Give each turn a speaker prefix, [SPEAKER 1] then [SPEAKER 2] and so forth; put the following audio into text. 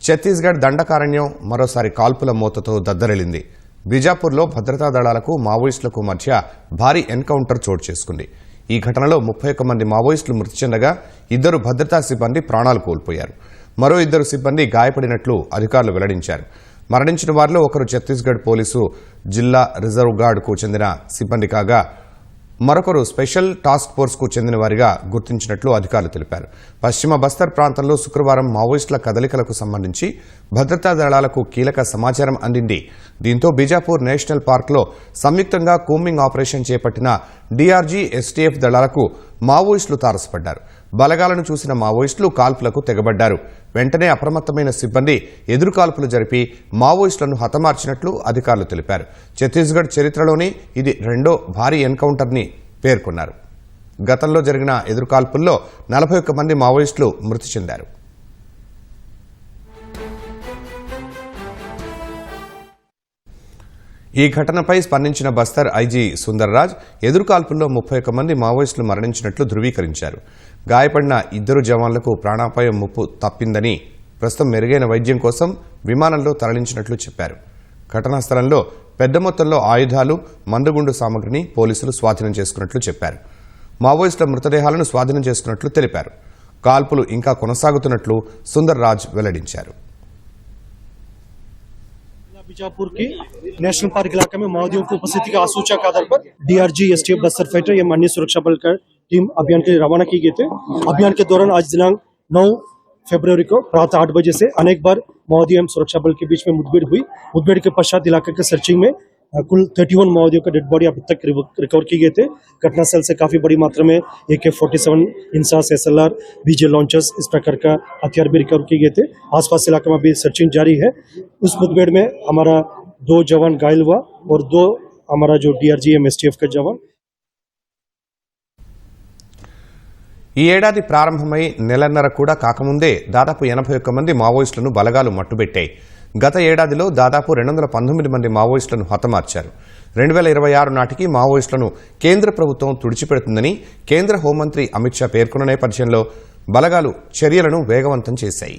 [SPEAKER 1] ఛత్తీస్గఢ్ దండకారణ్యం మరోసారి కాల్పుల మోతతో దద్దరిల్లింది. బిజాపూర్లో భద్రతా దళాలకు మావోయిస్టులకు మధ్య భారీ ఎన్కౌంటర్ చోటు చేసుకుంది. ఈ ఘటనలో 31 మంది మావోయిస్టులు మృతి చెందగా 2 భద్రతా సిబ్బంది ప్రాణాలు కోల్పోయారు. మరో 2 సిబ్బంది గాయపడినట్లు అధికారులు వెల్లడించారు. మరణించిన వారిలో ఒకరు ఛత్తీస్గఢ్ పోలీసు జిల్లా రిజర్వ్ గార్డుకు చెందిన సిబ్బంది కాగా మరొకరు స్పెషల్ టాస్క్ ఫోర్స్ కు చెందిన వారిగా గుర్తించినట్లు అధికారులు తెలిపారు. పశ్చిమ బస్తర్ ప్రాంతంలో శుక్రవారం మావోయిస్టుల కదలికలకు సంబంధించి భద్రతా దళాలకు కీలక సమాచారం అందింది. దీంతో బిజాపూర్ నేషనల్ పార్క్లో సంయుక్తంగా కూంబింగ్ ఆపరేషన్ చేపట్టిన డీఆర్జీ, ఎస్టీఎఫ్ దళాలకు మావోయిస్టులు తారసపడ్డారు. బలగాలను చూసిన మావోయిస్టులు కాల్పులకు తెగబడ్డారు. వెంటనే అప్రమత్తమైన సిబ్బంది ఎదురుకాల్పులు జరిపి మావోయిస్టులను హతమార్చినట్లు అధికారులు తెలిపారు. ఛత్తీస్గఢ్ చరిత్రలోనే ఇది 2వ భారీ ఎన్కౌంటర్ని పేర్కొన్నారు. గతంలో జరిగిన ఎదురుకాల్పుల్లో 41 మంది మావోయిస్టులు మృతి చెందారు. ఈ ఘటనపై స్పందించిన బస్తర్ ఐజీ సుందర్రాజ్ ఎదురుకాల్పుల్లో 31 మంది మావోయిస్టులు మరణించినట్లు ధృవీకరించారు. గాయపడిన 2 జవాన్లకు ప్రాణాపాయం ముప్పు తప్పిందని, ప్రస్తుతం మెరుగైన వైద్యం కోసం విమానంలో తరలించినట్లు చెప్పారు. ఘటనా స్థలంలో పెద్ద మొత్తంలో ఆయుధాలు, మందుగుండు సామగ్రిని పోలీసులు స్వాధీనం చేసుకున్నట్లు చెప్పారు. మావోయిస్టుల మృతదేహాలను స్వాధీనం చేసుకున్నట్లు తెలిపారు. కాల్పులు ఇంకా కొనసాగుతున్నట్లు సుందర్రాజ్ వెల్లడించారు.
[SPEAKER 2] बीजापुर के नेशनल पार्क इलाके में माओवादियों की उपस्थिति के आसूचक के आधार पर डीआरजी, एसटीएफ, बस्तर फाइटर एवं अन्य सुरक्षा बल का टीम अभियान के लिए रवाना की गए थे। अभियान के दौरान आज दिनांक 9 फरवरी को प्रातः 8 बजे से अनेक बार माओवादी एवं सुरक्षा बल के बीच में मुठभेड़ हुई। मुठभेड़ के पश्चात इलाके के सर्चिंग में कुल 31 माओवादियों का डेड बॉडी अब तक रिकवर किए गए थे। घटनास्थल से काफी बड़ी मात्रा में AK-47, INSAS, SLR, BJ launchers इस प्रकार का हथियार भी रिकवर किए गए थे। आसपास इलाके में भी सर्चिंग जारी है। उस मुठभेड़ में हमारा 2 जवान घायल हुआ और 2 हमारा जो DRG एवं STF का जवान।
[SPEAKER 1] ఈ ఏడాది ప్రారంభమై నెలన్నర కూడా కాకముందే దాదాపు 81 మంది మావోయిస్టులను బలగాలు మట్టుబెట్టాయి. గత ఏడాదిలో దాదాపు 219 మంది మావోయిస్టులను హతమార్చారు. 2026 నాటికి మావోయిస్టులను కేంద్ర ప్రభుత్వం తుడిచిపెడుతుందని కేంద్ర హోంమంత్రి అమిత్ షా పేర్కొన్న నేపథ్యంలో బలగాలు చర్యలను వేగవంతం చేశాయి.